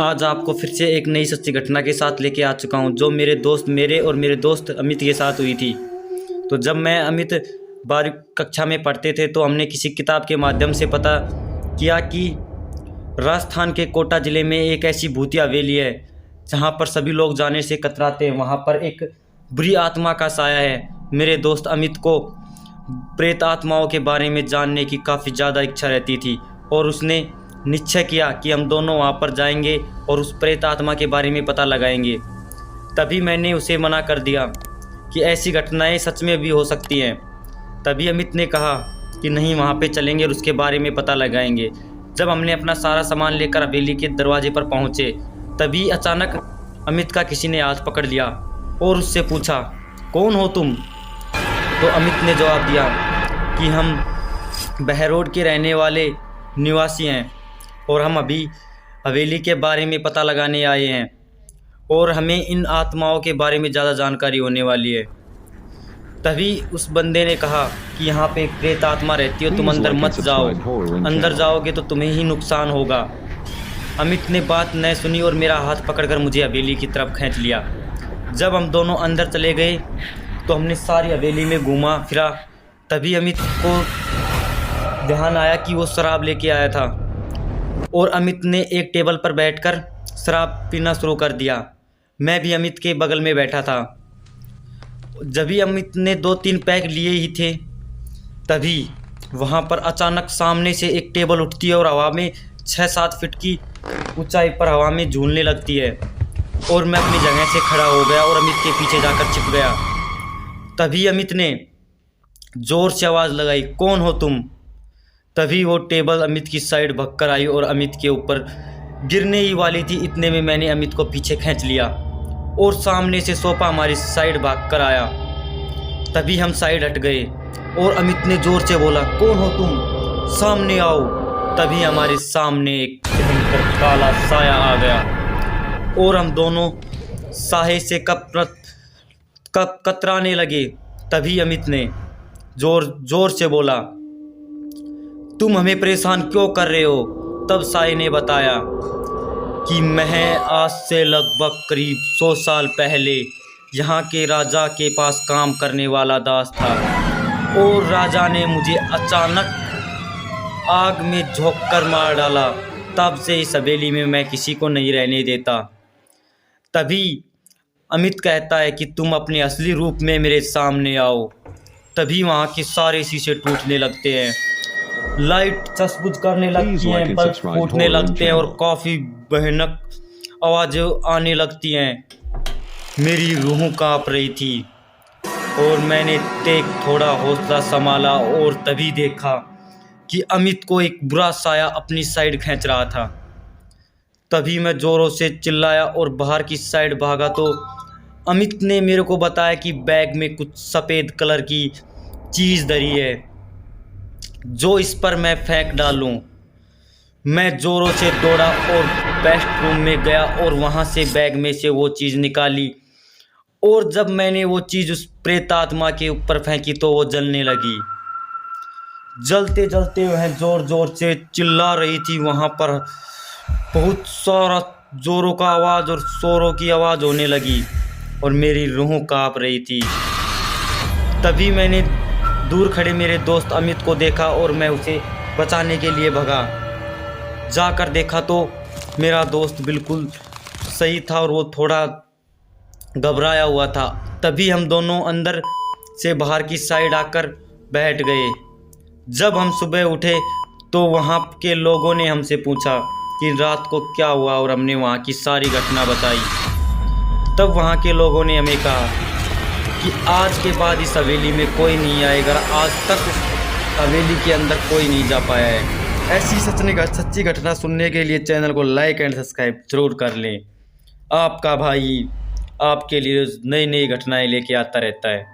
आज आपको फिर से एक नई सच्ची घटना के साथ लेके आ चुका हूँ, जो मेरे दोस्त अमित के साथ हुई थी। तो जब मैं अमित 12वीं कक्षा में पढ़ते थे तो हमने किसी किताब के माध्यम से पता किया कि राजस्थान के कोटा ज़िले में एक ऐसी भूतिया हवेली है जहाँ पर सभी लोग जाने से कतराते हैं। वहाँ पर एक बुरी आत्मा का साया है। मेरे दोस्त अमित को प्रेत आत्माओं के बारे में जानने की काफ़ी ज़्यादा इच्छा रहती थी और उसने निश्चय किया कि हम दोनों वहाँ पर जाएंगे और उस प्रेत आत्मा के बारे में पता लगाएंगे। तभी मैंने उसे मना कर दिया कि ऐसी घटनाएं सच में भी हो सकती हैं। तभी अमित ने कहा कि नहीं, वहाँ पे चलेंगे और उसके बारे में पता लगाएंगे। जब हमने अपना सारा सामान लेकर हवेली के दरवाजे पर पहुँचे तभी अचानक अमित का किसी ने हाथ पकड़ लिया और उससे पूछा, कौन हो तुम? तो अमित ने जवाब दिया कि हम बहरोड के रहने वाले निवासी हैं और हम अभी हवेली के बारे में पता लगाने आए हैं और हमें इन आत्माओं के बारे में ज़्यादा जानकारी होने वाली है। तभी उस बंदे ने कहा कि यहाँ पे एक प्रेत आत्मा रहती है, तुम अंदर मत जाओ, अंदर जाओगे तो तुम्हें ही नुकसान होगा। अमित ने बात न सुनी और मेरा हाथ पकड़कर मुझे हवेली की तरफ खींच लिया। जब हम दोनों अंदर चले गए तो हमने सारी हवेली में घूमा फिरा। तभी अमित को ध्यान आया कि वो शराब लेके आया था और अमित ने एक टेबल पर बैठकर शराब पीना शुरू कर दिया। मैं भी अमित के बगल में बैठा था। जब भी अमित ने 2-3 पैक लिए ही थे तभी वहाँ पर अचानक सामने से एक टेबल उठती है और हवा में 6-7 फीट की ऊंचाई पर हवा में झूलने लगती है और मैं अपनी जगह से खड़ा हो गया और अमित के पीछे जाकर छिप गया। तभी अमित ने ज़ोर से आवाज़ लगाई, कौन हो तुम? तभी वो टेबल अमित की साइड भगकर आई और अमित के ऊपर गिरने ही वाली थी। इतने में मैंने अमित को पीछे खींच लिया और सामने से सोफा हमारी साइड भागकर आया। तभी हम साइड हट गए और अमित ने ज़ोर से बोला, कौन हो तुम? सामने आओ। तभी हमारे सामने एक भयंकर काला साया आ गया और हम दोनों साहे से कतराने लगे। तभी अमित ने जोर से बोला, तुम हमें परेशान क्यों कर रहे हो? तब साये ने बताया कि मैं आज से लगभग करीब 100 साल पहले यहाँ के राजा के पास काम करने वाला दास था और राजा ने मुझे अचानक आग में झोंककर मार डाला। तब से इस हवेली में मैं किसी को नहीं रहने देता। तभी अमित कहता है कि तुम अपने असली रूप में मेरे सामने आओ। तभी वहाँ के सारे शीशे टूटने लगते हैं, लाइट चसबुच करने लगती हैं, बल्ब फूटने लगते हैं और काफ़ी भयानक आवाज़ें आने लगती हैं। मेरी रूह काँप रही थी और मैंने थोड़ा हौसला संभाला और तभी देखा कि अमित को एक बुरा साया अपनी साइड खींच रहा था। तभी मैं ज़ोरों से चिल्लाया और बाहर की साइड भागा तो अमित ने मेरे को बताया कि बैग में कुछ सफ़ेद कलर की चीज़ धरी है जो इस पर मैं फेंक डालूं। मैं ज़ोरों से दौड़ा और बेडरूम में गया और वहाँ से बैग में से वो चीज़ निकाली और जब मैंने वो चीज़ उस प्रेत आत्मा के ऊपर फेंकी तो वो जलने लगी। जलते जलते वह ज़ोर से चिल्ला रही थी। वहाँ पर बहुत सारा ज़ोरों का आवाज़ और शोरों की आवाज़ होने लगी और मेरी रूह काँप रही थी। तभी मैंने दूर खड़े मेरे दोस्त अमित को देखा और मैं उसे बचाने के लिए भगा। जाकर देखा तो मेरा दोस्त बिल्कुल सही था और वो थोड़ा घबराया हुआ था। तभी हम दोनों अंदर से बाहर की साइड आकर बैठ गए। जब हम सुबह उठे तो वहाँ के लोगों ने हमसे पूछा कि रात को क्या हुआ और हमने वहाँ की सारी घटना बताई। तब वहाँ के लोगों ने हमें कहा कि आज के बाद इस हवेली में कोई नहीं आएगा। आज तक उस हवेली के अंदर कोई नहीं जा पाया है। ऐसी सच्ची घटना सुनने के लिए चैनल को लाइक एंड सब्सक्राइब जरूर कर लें। आपका भाई आपके लिए नई घटनाएं लेके आता रहता है।